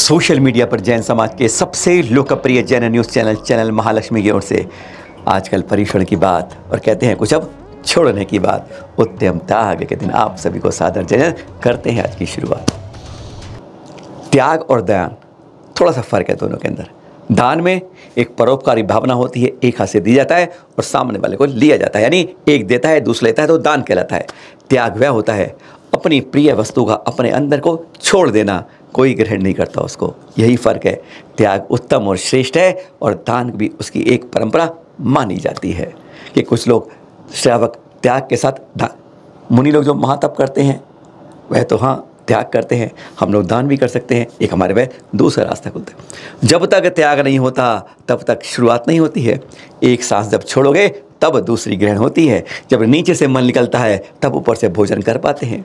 Social media पर जैन समाज के सबसे लोकप्रिय जैन न्यूज़ चैनल महालक्ष्मी की ओर से आजकल परीक्षण की बात और कहते हैं कुछ अब छोड़ने की बात, उत्तम त्याग के दिन आप सभी को सादर जैन करते हैं आज की शुरुआत। त्याग और दान, थोड़ा सा फर्क है दोनों के अंदर। दान में एक परोपकारी भावना होती है, एक हाथ से दी जाता है और सामने वाले को लिया जाता है, यानी एक देता है दूसरा लेता है तो दान कहलाता है। त्याग वह होता है अपनी प्रिय वस्तु का अपने अंदर को छोड़ देना, कोई ग्रहण नहीं करता उसको, यही फ़र्क है। त्याग उत्तम और श्रेष्ठ है और दान भी उसकी एक परंपरा मानी जाती है कि कुछ लोग श्रावक त्याग के साथ मुनि लोग जो महातप करते हैं वह तो हाँ त्याग करते हैं, हम लोग दान भी कर सकते हैं, एक हमारे वह दूसरा रास्ता खुलता है। जब तक त्याग नहीं होता तब तक शुरुआत नहीं होती है। एक सांस जब छोड़ोगे तब दूसरी ग्रहण होती है। जब नीचे से मन निकलता है तब ऊपर से भोजन कर पाते हैं।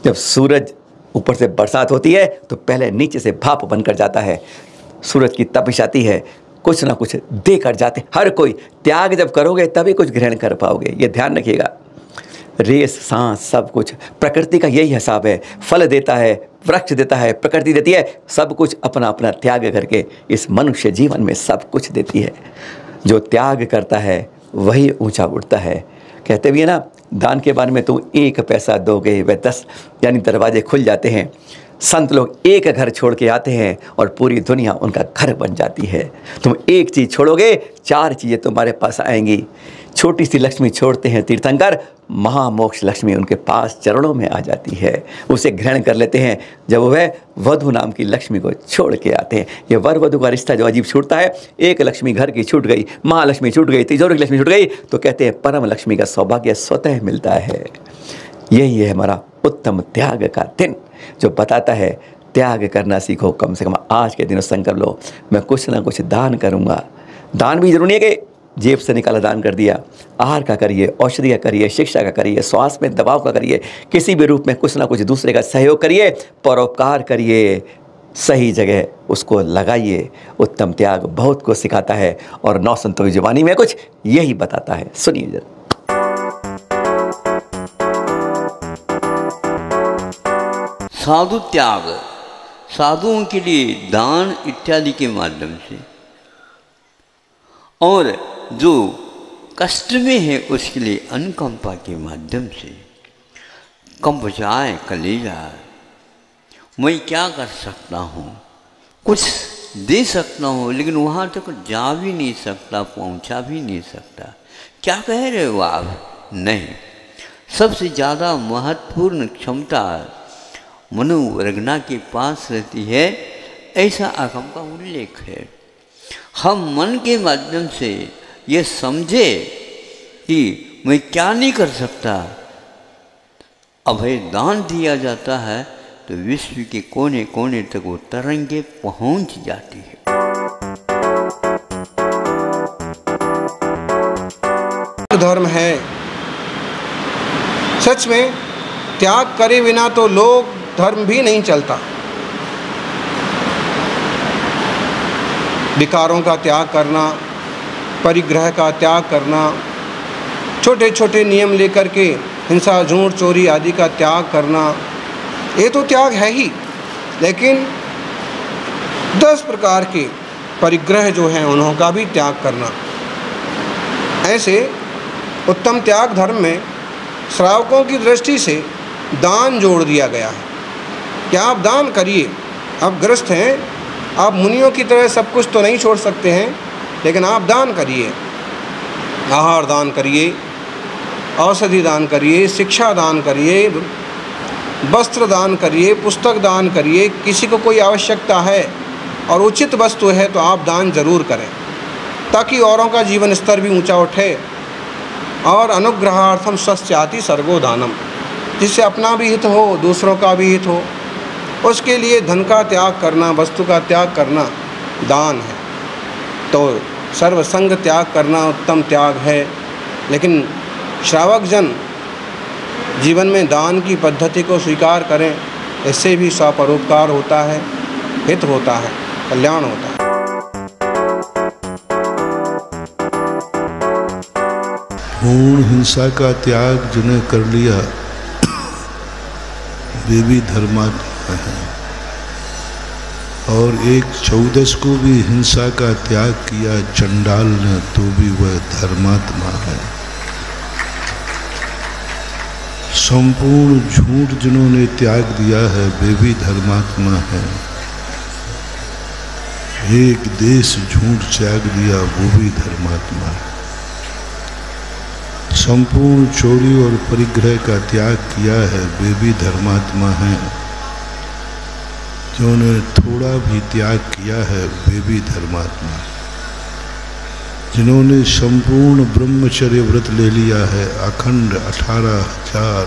जब सूरज ऊपर से बरसात होती है तो पहले नीचे से भाप बनकर जाता है, सूरज की तपिश आती है, कुछ ना कुछ दे कर जाते। हर कोई त्याग जब करोगे तभी कुछ ग्रहण कर पाओगे, ये ध्यान रखिएगा। रेस सांस सब कुछ प्रकृति का यही हिसाब है, फल देता है, वृक्ष देता है, प्रकृति देती है, सब कुछ अपना अपना त्याग करके इस मनुष्य जीवन में सब कुछ देती है। जो त्याग करता है वही ऊंचा उठता है। कहते भी है ना, दान के बारे में तुम 1 पैसा दोगे वह 10 यानी दरवाजे खुल जाते हैं। संत लोग एक घर छोड़ के आते हैं और पूरी दुनिया उनका घर बन जाती है। तुम एक चीज़ छोड़ोगे 4 चीज़ें तुम्हारे पास आएंगी। छोटी सी लक्ष्मी छोड़ते हैं तीर्थंकर, महामोक्ष लक्ष्मी उनके पास चरणों में आ जाती है, उसे ग्रहण कर लेते हैं। जब वह वधु नाम की लक्ष्मी को छोड़ के आते हैं, ये वर वधु का रिश्ता जो अजीब छूटता है, एक लक्ष्मी घर की छूट गई, महालक्ष्मी छूट गई, तिजोरी की लक्ष्मी छूट गई, तो कहते हैं परम लक्ष्मी का सौभाग्य स्वतः मिलता है। यही है हमारा उत्तम त्याग का दिन जो बताता है त्याग करना सीखो। कम से कम आज के दिन संकल्प लो, मैं कुछ ना कुछ दान करूँगा। दान भी जरूरी है कि जेब से निकाला दान कर दिया, आहार का करिए, औषधि का करिए, शिक्षा का करिए, स्वास्थ्य में दबाव का करिए, किसी भी रूप में कुछ ना कुछ दूसरे का सहयोग करिए, परोपकार करिए, सही जगह उसको लगाइए। उत्तम त्याग बहुत कुछ सिखाता है और नौ संतों की जुबानी में कुछ यही बताता है, सुनिए जरा। साधु त्याग, साधुओं के लिए दान इत्यादि के माध्यम से, और जो कष्ट में है उसके लिए अनुकंपा के माध्यम से। कंप जाए कलेजा, मैं क्या कर सकता हूँ, कुछ दे सकता हूँ लेकिन वहाँ तक जा भी नहीं सकता, पहुँचा भी नहीं सकता। क्या कह रहे हो आप? नहीं, सबसे ज़्यादा महत्वपूर्ण क्षमता मनोवरगना के पास रहती है, ऐसा आगम का उल्लेख है। हम मन के माध्यम से ये समझे कि मैं क्या नहीं कर सकता, अभय दान दिया जाता है तो विश्व के कोने कोने तक वो तरंगे पहुंच जाती है। धर्म है, सच में त्याग करे बिना तो लोग धर्म भी नहीं चलता। विकारों का त्याग करना, परिग्रह का त्याग करना, छोटे छोटे नियम लेकर के हिंसा, झूठ, चोरी आदि का त्याग करना, ये तो त्याग है ही। लेकिन 10 प्रकार के परिग्रह जो हैं उनका भी त्याग करना, ऐसे उत्तम त्याग धर्म में श्रावकों की दृष्टि से दान जोड़ दिया गया है कि आप दान करिए। आप गृहस्थ हैं, आप मुनियों की तरह सब कुछ तो नहीं छोड़ सकते हैं, लेकिन आप दान करिए, आहार दान करिए, औषधि दान करिए, शिक्षा दान करिए, वस्त्र दान करिए, पुस्तक दान करिए। किसी को कोई आवश्यकता है और उचित वस्तु है तो आप दान जरूर करें, ताकि औरों का जीवन स्तर भी ऊंचा उठे। और अनुग्रहार्थम स्वस्याति सर्गो दानम, जिससे अपना भी हित हो, दूसरों का भी हित हो, उसके लिए धन का त्याग करना, वस्तु का त्याग करना दान है। तो सर्वसंग त्याग करना उत्तम त्याग है। लेकिन श्रावक जन जीवन में दान की पद्धति को स्वीकार करें, इससे भी स्वपरोपकार होता है, हित होता है, कल्याण होता है। पूर्ण हिंसा का त्याग जिन्हें कर लिया वे भी धर्मात्मा हैं। और 1/14 को भी हिंसा का त्याग किया चंडाल ने, तो भी वह धर्मात्मा है। संपूर्ण झूठ जिन्होंने त्याग दिया है वे भी धर्मात्मा है। एक देश झूठ त्याग दिया वो भी धर्मात्मा है। संपूर्ण चोरी और परिग्रह का त्याग किया है वे भी धर्मात्मा हैं। जिन्होंने थोड़ा भी त्याग किया है वे भी धर्मात्मा है। जिन्होंने संपूर्ण ब्रह्मचर्य व्रत ले लिया है, अखंड 18,000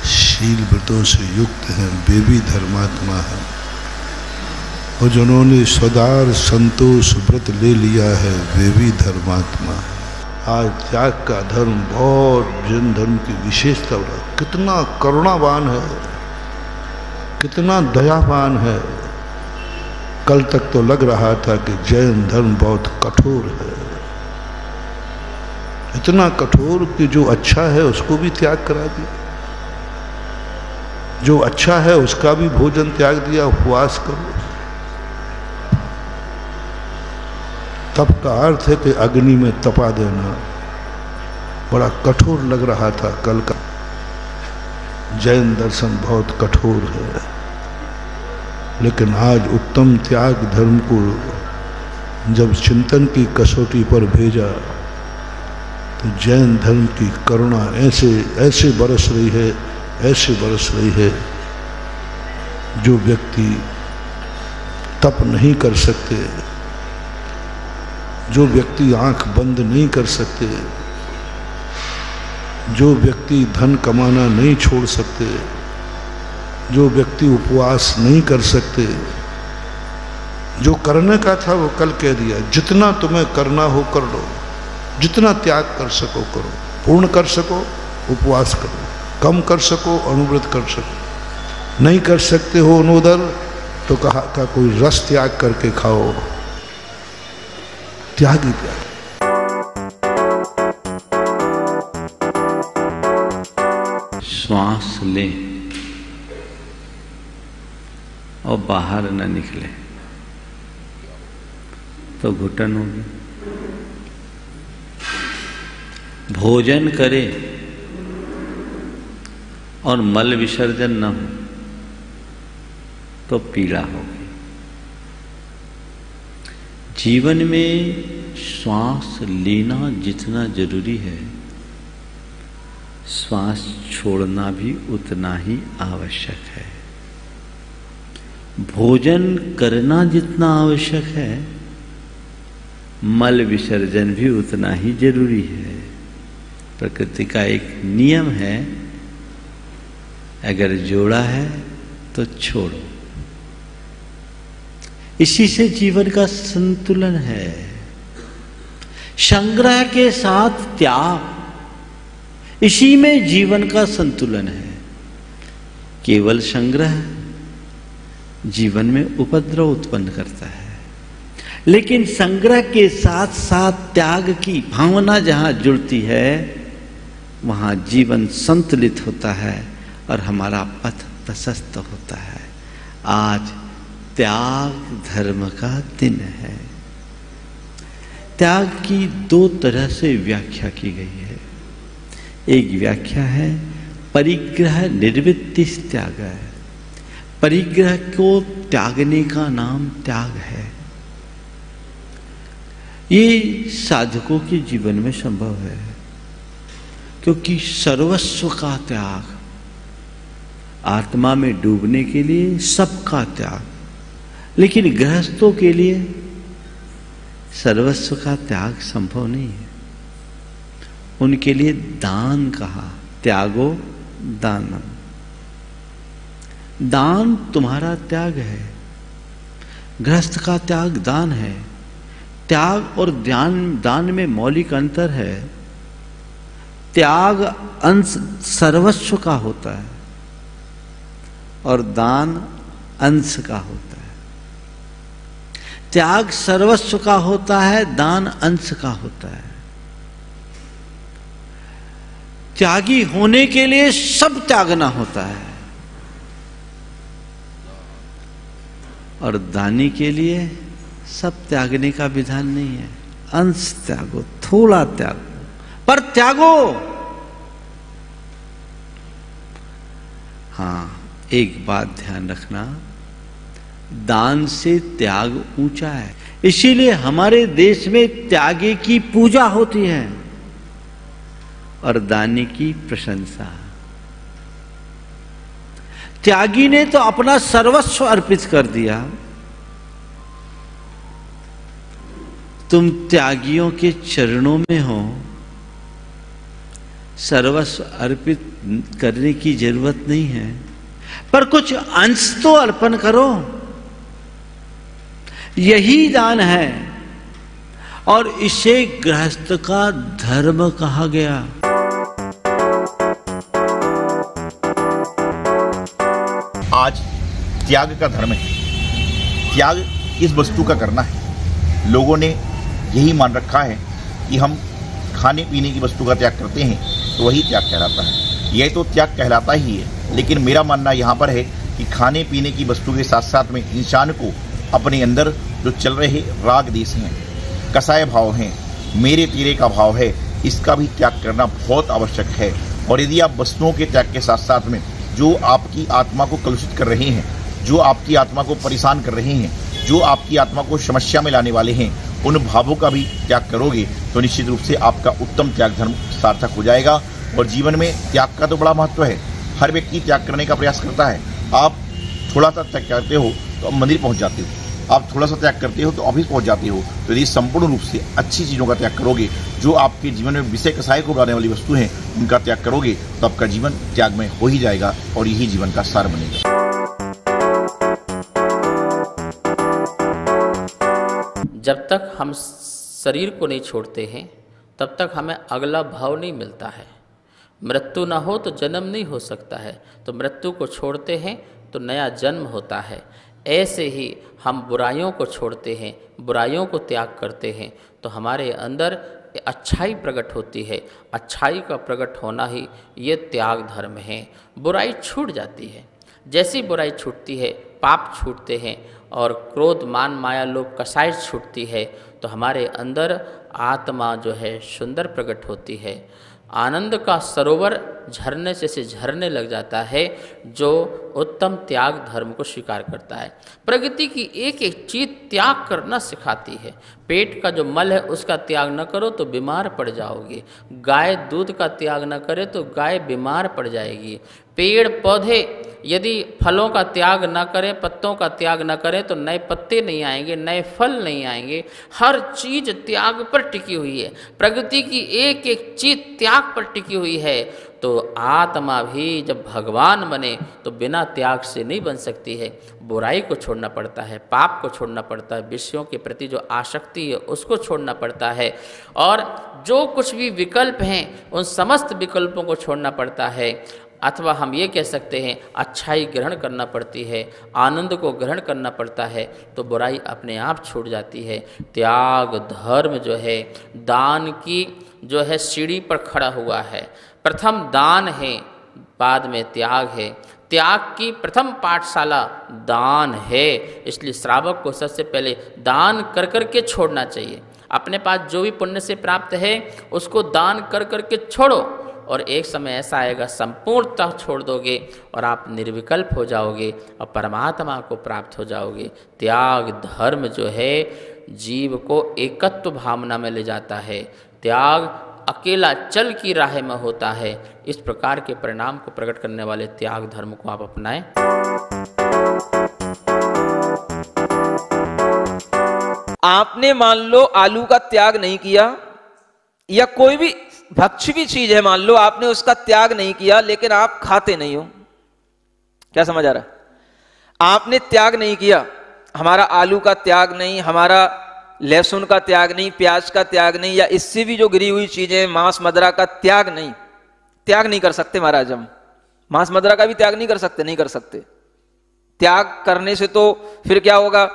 शील व्रतों से युक्त हैं, वे भी धर्मात्मा है। और जिन्होंने सदार संतोष व्रत ले लिया है वे भी धर्मात्मा है। आज त्याग का धर्म बहुत जैन धर्म की विशेषता है। कितना करुणावान है, कितना दयावान है। कल तक तो लग रहा था कि जैन धर्म बहुत कठोर है, इतना कठोर कि जो अच्छा है उसको भी त्याग करा दिया, जो अच्छा है उसका भी भोजन त्याग दिया। उपवास करो, तप का अर्थ है कि अग्नि में तपा देना। बड़ा कठोर लग रहा था कल का। जैन दर्शन बहुत कठोर है, लेकिन आज उत्तम त्याग धर्म को जब चिंतन की कसौटी पर भेजा तो जैन धर्म की करुणा ऐसे ऐसे बरस रही है, ऐसे बरस रही है। जो व्यक्ति तप नहीं कर सकते, जो व्यक्ति आंख बंद नहीं कर सकते, जो व्यक्ति धन कमाना नहीं छोड़ सकते, जो व्यक्ति उपवास नहीं कर सकते, जो करने का था वो कल कह दिया। जितना तुम्हें करना हो कर लो, जितना त्याग कर सको करो, पूर्ण कर सको उपवास करो, कम कर सको अनुव्रत कर सको, नहीं कर सकते हो अनुदर तो कहा था कोई रस त्याग करके खाओ। त्याग ही त्याग। श्वास लें और बाहर न निकले तो घुटन होगी। भोजन करे और मल विसर्जन न हो तो पीड़ा होगी। जीवन में श्वास लेना जितना जरूरी है, श्वास छोड़ना भी उतना ही आवश्यक है। भोजन करना जितना आवश्यक है, मल विसर्जन भी उतना ही जरूरी है। प्रकृति का एक नियम है, अगर जोड़ा है तो छोड़ो। इसी से जीवन का संतुलन है। संग्रह के साथ त्याग, इसी में जीवन का संतुलन है। केवल संग्रह जीवन में उपद्रव उत्पन्न करता है, लेकिन संग्रह के साथ साथ त्याग की भावना जहां जुड़ती है वहां जीवन संतुलित होता है और हमारा पथ प्रशस्त होता है। आज त्याग धर्म का दिन है। त्याग की दो तरह से व्याख्या की गई है। एक व्याख्या है परिग्रह निर्वृत्ति त्याग है। परिग्रह को त्यागने का नाम त्याग है। ये साधकों के जीवन में संभव है, क्योंकि सर्वस्व का त्याग, आत्मा में डूबने के लिए सबका त्याग। लेकिन गृहस्थों के लिए सर्वस्व का त्याग संभव नहीं है। उनके लिए दान कहा, त्यागो दानम। दान तुम्हारा त्याग है। गृहस्थ का त्याग दान है। त्याग और दान में मौलिक अंतर है। त्याग अंश सर्वस्व का होता है और दान अंश का होता है। त्याग सर्वस्व का होता है, दान अंश का होता है। त्यागी होने के लिए सब त्यागना होता है। और दानी के लिए सब त्यागने का विधान नहीं है। अंश त्यागो, थोड़ा त्यागो, पर त्यागो। हाँ, एक बात ध्यान रखना, दान से त्याग ऊंचा है। इसीलिए हमारे देश में त्यागी की पूजा होती है और दानी की प्रशंसा। त्यागी ने तो अपना सर्वस्व अर्पित कर दिया। तुम त्यागियों के चरणों में हो, सर्वस्व अर्पित करने की जरूरत नहीं है, पर कुछ अंश तो अर्पण करो। यही दान है और इसे गृहस्थ का धर्म कहा गया। आज त्याग का धर्म है। त्याग इस वस्तु का करना है। लोगों ने यही मान रखा है कि हम खाने पीने की वस्तु का त्याग करते हैं तो वही त्याग कहलाता है। यह तो त्याग कहलाता ही है, लेकिन मेरा मानना यहाँ पर है कि खाने पीने की वस्तु के साथ साथ में इंसान को अपने अंदर जो चल रहे राग देश हैं, कसाय भाव हैं, मेरे तेरे का भाव है, इसका भी त्याग करना बहुत आवश्यक है। और यदि आप वस्तुओं के त्याग के साथ साथ में जो आपकी आत्मा को कलुषित कर रहे हैं, जो आपकी आत्मा को परेशान कर रहे हैं, जो आपकी आत्मा को समस्या में लाने वाले हैं, उन भावों का भी त्याग करोगे तो निश्चित रूप से आपका उत्तम त्याग धर्म सार्थक हो जाएगा। और जीवन में त्याग का तो बड़ा महत्व है। हर व्यक्ति त्याग करने का प्रयास करता है। आप थोड़ा सा त्याग करते हो तो आप मंदिर पहुंच जाते हो, आप थोड़ा सा त्याग करते हो तो ऑफिस पहुंच जाते हो। तो यदि संपूर्ण रूप से अच्छी चीज़ों का त्याग करोगे, जो आपके जीवन में विषय कसाय को बढ़ाने वाली वस्तु हैं, उनका त्याग करोगे तो आपका जीवन त्यागमय हो ही जाएगा और यही जीवन का सार बनेगा। जब तक हम शरीर को नहीं छोड़ते हैं तब तक हमें अगला भाव नहीं मिलता है। मृत्यु ना हो तो जन्म नहीं हो सकता है, तो मृत्यु को छोड़ते हैं तो नया जन्म होता है। ऐसे ही हम बुराइयों को छोड़ते हैं, बुराइयों को त्याग करते हैं तो हमारे अंदर अच्छाई प्रकट होती है। अच्छाई का प्रकट होना ही ये त्याग धर्म है। बुराई छूट जाती है। जैसी बुराई छूटती है, पाप छूटते हैं और क्रोध मान माया लोभ कसाई छूटती है तो हमारे अंदर आत्मा जो है सुंदर प्रकट होती है। आनंद का सरोवर झरने से झरने लग जाता है जो उत्तम त्याग धर्म को स्वीकार करता है। प्रगति की एक एक चीज त्याग करना सिखाती है। पेट का जो मल है उसका त्याग न करो तो बीमार पड़ जाओगे। गाय दूध का त्याग न करे तो गाय बीमार पड़ जाएगी। पेड़ पौधे यदि फलों का त्याग न करें, पत्तों का त्याग न करें तो नए पत्ते नहीं आएंगे, नए फल नहीं आएंगे। हर चीज त्याग पर टिकी हुई है। प्रकृति की एक एक चीज त्याग पर टिकी हुई है। तो आत्मा भी जब भगवान बने तो बिना त्याग से नहीं बन सकती है। बुराई को छोड़ना पड़ता है, पाप को छोड़ना पड़ता है, विषयों के प्रति जो आसक्ति है उसको छोड़ना पड़ता है और जो कुछ भी विकल्प हैं उन समस्त विकल्पों को छोड़ना पड़ता है। अथवा हम ये कह सकते हैं अच्छाई ग्रहण करना पड़ती है, आनंद को ग्रहण करना पड़ता है तो बुराई अपने आप छूट जाती है। त्याग धर्म जो है दान की जो है सीढ़ी पर खड़ा हुआ है। प्रथम दान है, बाद में त्याग है। त्याग की प्रथम पाठशाला दान है। इसलिए श्रावक को सबसे पहले दान कर कर के छोड़ना चाहिए। अपने पास जो भी पुण्य से प्राप्त है उसको दान कर कर के छोड़ो और एक समय ऐसा आएगा संपूर्णतः छोड़ दोगे और आप निर्विकल्प हो जाओगे और परमात्मा को प्राप्त हो जाओगे। त्याग धर्म जो है जीव को एकत्व भावना में ले जाता है। त्याग अकेला चल की राह में होता है। इस प्रकार के परिणाम को प्रकट करने वाले त्याग धर्म को आप अपनाएं। आपने मान लो आलू का त्याग नहीं किया या कोई भी भक्ष्य भी चीज है, मान लो आपने उसका त्याग नहीं किया लेकिन आप खाते नहीं हो। क्या समझ आ रहा है? आपने त्याग नहीं किया, हमारा आलू का त्याग नहीं, हमारा लहसुन का त्याग नहीं, प्याज का त्याग नहीं, या इससे भी जो गिरी हुई चीजें मांस मदिरा का त्याग नहीं कर सकते महाराज। हम मांस मदिरा का भी त्याग नहीं कर सकते, नहीं कर सकते। त्याग करने से तो फिर क्या होगा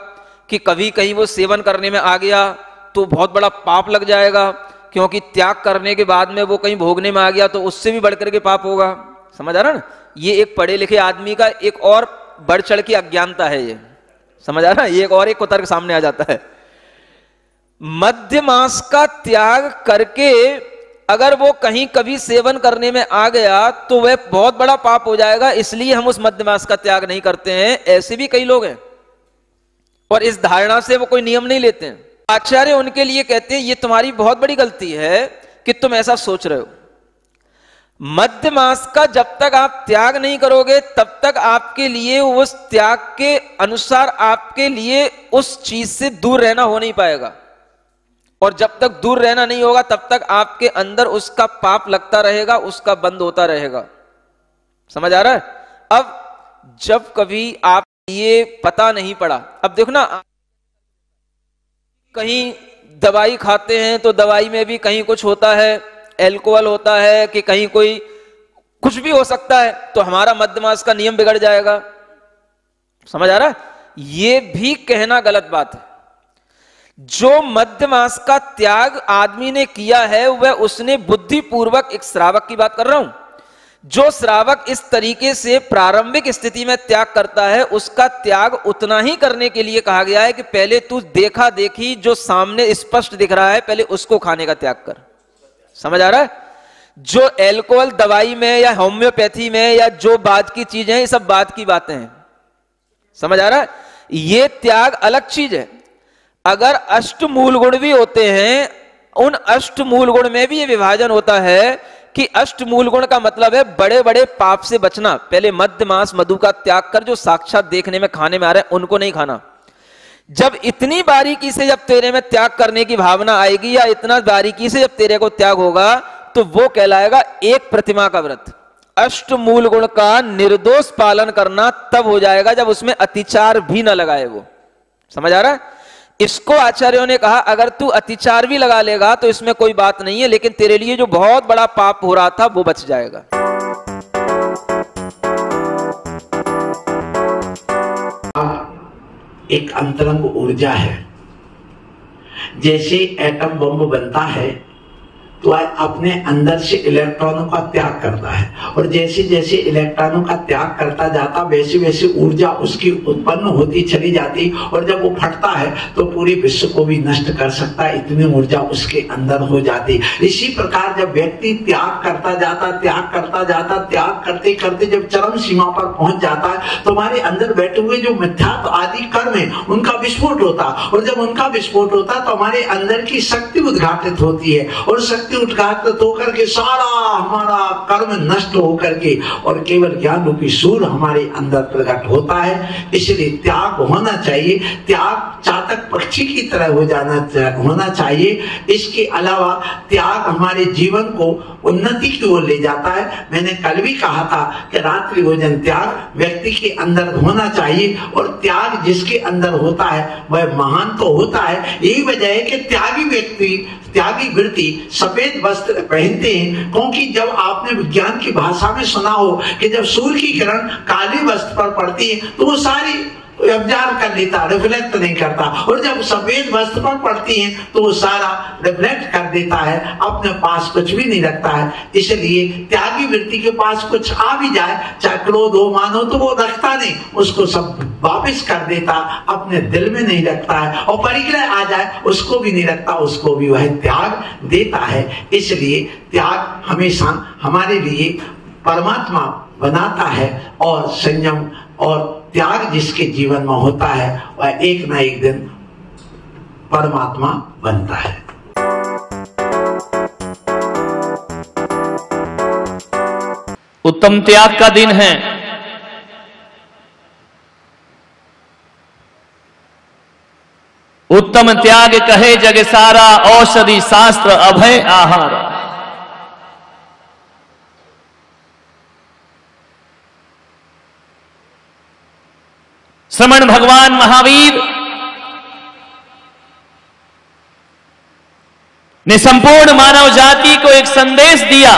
कि कभी कहीं वो सेवन करने में आ गया तो बहुत बड़ा पाप लग जाएगा, क्योंकि त्याग करने के बाद में वो कहीं भोगने में आ गया तो उससे भी बढ़कर के पाप होगा। समझ आ रहा ना? ये एक पढ़े लिखे आदमी का एक और बढ़ चढ़ की अज्ञानता है। ये समझ आ रहा है? एक और एक को तर्क सामने आ जाता है। मध्य मांस का त्याग करके अगर वो कहीं कभी सेवन करने में आ गया तो वह बहुत बड़ा पाप हो जाएगा, इसलिए हम उस मध्य मांस का त्याग नहीं करते हैं। ऐसे भी कई लोग हैं और इस धारणा से वो कोई नियम नहीं लेते हैं। आचार्य उनके लिए कहते हैं ये तुम्हारी बहुत बड़ी गलती है कि तुम ऐसा सोच रहे हो। मध्य मांस का जब तक आप त्याग नहीं करोगे तब तक आपके लिए उस त्याग के अनुसार आपके लिए उस चीज से दूर रहना हो नहीं पाएगा, और जब तक दूर रहना नहीं होगा तब तक आपके अंदर उसका पाप लगता रहेगा, उसका बंद होता रहेगा। समझ आ रहा है? अब जब कभी आप ये पता नहीं पड़ा, अब देखो ना, कहीं दवाई खाते हैं तो दवाई में भी कहीं कुछ होता है, एल्कोहल होता है कि कहीं कोई कुछ भी हो सकता है, तो हमारा मध्य मास का नियम बिगड़ जाएगा। समझ आ रहा है? ये भी कहना गलत बात है। जो मध्य मास का त्याग आदमी ने किया है वह उसने बुद्धिपूर्वक, एक श्रावक की बात कर रहा हूं, जो श्रावक इस तरीके से प्रारंभिक स्थिति में त्याग करता है उसका त्याग उतना ही करने के लिए कहा गया है कि पहले तू देखा देखी जो सामने स्पष्ट दिख रहा है पहले उसको खाने का त्याग कर। समझ आ रहा है? जो एल्कोहल दवाई में या होम्योपैथी में या जो बाद की चीजें हैं, ये सब बाद की बातें हैं। समझ आ रहा है? ये त्याग अलग चीज है। अगर अष्टमूल गुण भी होते हैं, उन अष्टमूल गुण में भी ये विभाजन होता है कि अष्टमूल गुण का मतलब है बड़े बड़े पाप से बचना। पहले मध्य मांस मधु का त्याग कर, जो साक्षात देखने में खाने में आ रहे हैं उनको नहीं खाना। जब इतनी बारीकी से जब तेरे में त्याग करने की भावना आएगी या इतना बारीकी से जब तेरे को त्याग होगा तो वो कहलाएगा एक प्रतिमा का व्रत। अष्टमूल गुण का निर्दोष पालन करना तब हो जाएगा जब उसमें अतिचार भी ना लगाए वो। समझ आ रहा है? इसको आचार्यों ने कहा अगर तू अतिचार भी लगा लेगा तो इसमें कोई बात नहीं है, लेकिन तेरे लिए जो बहुत बड़ा पाप हो रहा था वो बच जाएगा। एक अंतरंग ऊर्जा है। जैसे एटम बम बनता है तो अपने अंदर से इलेक्ट्रॉनों का त्याग करता है, और जैसे जैसे इलेक्ट्रॉनों का त्याग करता जाता वैसे वैसे ऊर्जा उसकी उत्पन्न होती चली जाती, और जब वो फटता है तो पूरे विश्व को भी नष्ट कर सकता है, इतनी ऊर्जा उसके अंदर हो जाती। इसी प्रकार जब व्यक्ति त्याग करता जाता त्याग करते करते जब चरम सीमा पर पहुंच जाता है तो हमारे अंदर बैठे हुए जो मिथ्यात्व आदि कर्म है उनका विस्फोट होता, और जब उनका विस्फोट होता तो हमारे अंदर की शक्ति उद्घाटित होती है, और शक्ति उद्घाटित होकर के सारा हमारा कर्म नष्ट होकर के और केवल ज्ञान रूपी सूर्य हमारे अंदर प्रकट होता है। इसलिए त्याग होना चाहिए। त्याग चातक पक्षी की तरह होना चाहिए। इसके अलावा त्याग हमारे जीवन को उन्नति की ओर ले जाता है। मैंने कल भी कहा था कि रात्रि भोजन त्याग व्यक्ति के अंदर होना चाहिए, और त्याग जिसके अंदर होता है वह महान तो होता है। यही वजह है कि त्यागी व्यक्ति, त्यागी वृत्ति सफेद वस्त्र पहनते हैं, क्योंकि जब आपने विज्ञान की भाषा में सुना हो कि जब सूर्य की किरण काले वस्त्र पर पड़ती है तो वो सारी अब्जॉर्ब कर लेता, रिफ्लेक्ट नहीं करता, और जब सफेद वस्त्र पर पड़ती है तो वो सारा रिफ्लेक्ट कर देता है, अपने पास कुछ भी नहीं रखता है। इसलिए त्यागी व्यक्ति के पास कुछ आ भी जाए, चाहे क्रोध हो मानो, तो वो रखता नहीं, उसको सब वापिस कर देता, अपने दिल में नहीं रखता है, और परिग्रह आ जाए उसको भी नहीं रखता, उसको भी वह त्याग देता है। इसलिए त्याग हमेशा हमारे लिए परमात्मा बनाता है, और संयम और त्याग जिसके जीवन में होता है वह एक ना एक दिन परमात्मा बनता है। उत्तम त्याग का दिन है। उत्तम त्याग कहे जग सारा, औषधि शास्त्र अभय आहार। श्रमण भगवान महावीर ने संपूर्ण मानव जाति को एक संदेश दिया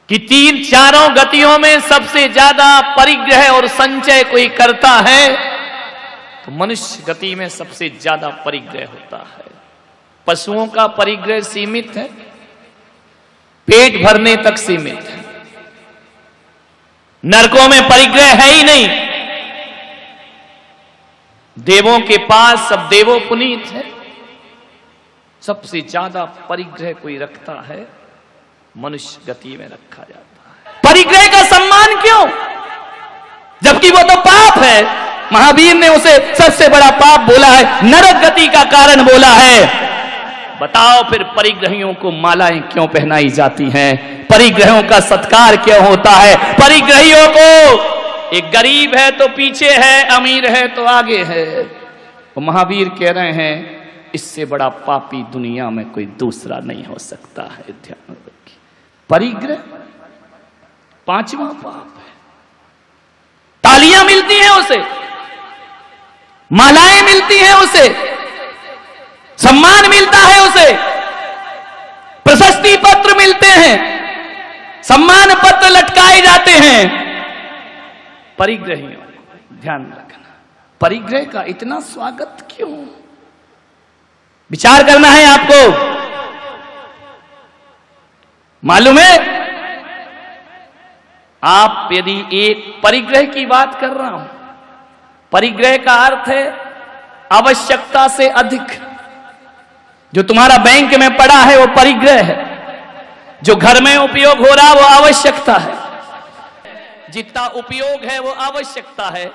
कि तीन चारों गतियों में सबसे ज्यादा परिग्रह और संचय कोई करता है तो मनुष्य गति में सबसे ज्यादा परिग्रह होता है। पशुओं का परिग्रह सीमित है, पेट भरने तक सीमित है, नरकों में परिग्रह है ही नहीं। देवों के पास सब देवो पुनीत है। सबसे ज्यादा परिग्रह कोई रखता है, मनुष्य गति में रखा जाता है। परिग्रह का सम्मान क्यों, जबकि वो तो पाप है। महावीर ने उसे सबसे बड़ा पाप बोला है, नरक गति का कारण बोला है। बताओ फिर परिग्रहियों को मालाएं क्यों पहनाई जाती हैं, परिग्रहों का सत्कार क्यों होता है? परिग्रहियों को, एक गरीब है तो पीछे है, अमीर है तो आगे है। तो महावीर कह रहे हैं इससे बड़ा पापी दुनिया में कोई दूसरा नहीं हो सकता है। ध्यान रखिए, परिग्रह पांचवा पाप है। तालियां मिलती हैं उसे, मालाएं मिलती हैं उसे, सम्मान मिलता है उसे, प्रशस्ति पत्र मिलते हैं, सम्मान पत्र लटकाए जाते हैं। परिग्रहियों ध्यान रखना, परिग्रह का इतना स्वागत क्यों? विचार करना है आपको। मालूम है, आप यदि एक परिग्रह की बात कर रहा हूं, परिग्रह का अर्थ है आवश्यकता से अधिक। जो तुम्हारा बैंक में पड़ा है वो परिग्रह है, जो घर में उपयोग हो रहा वो आवश्यकता है, जितना उपयोग है वो आवश्यकता है।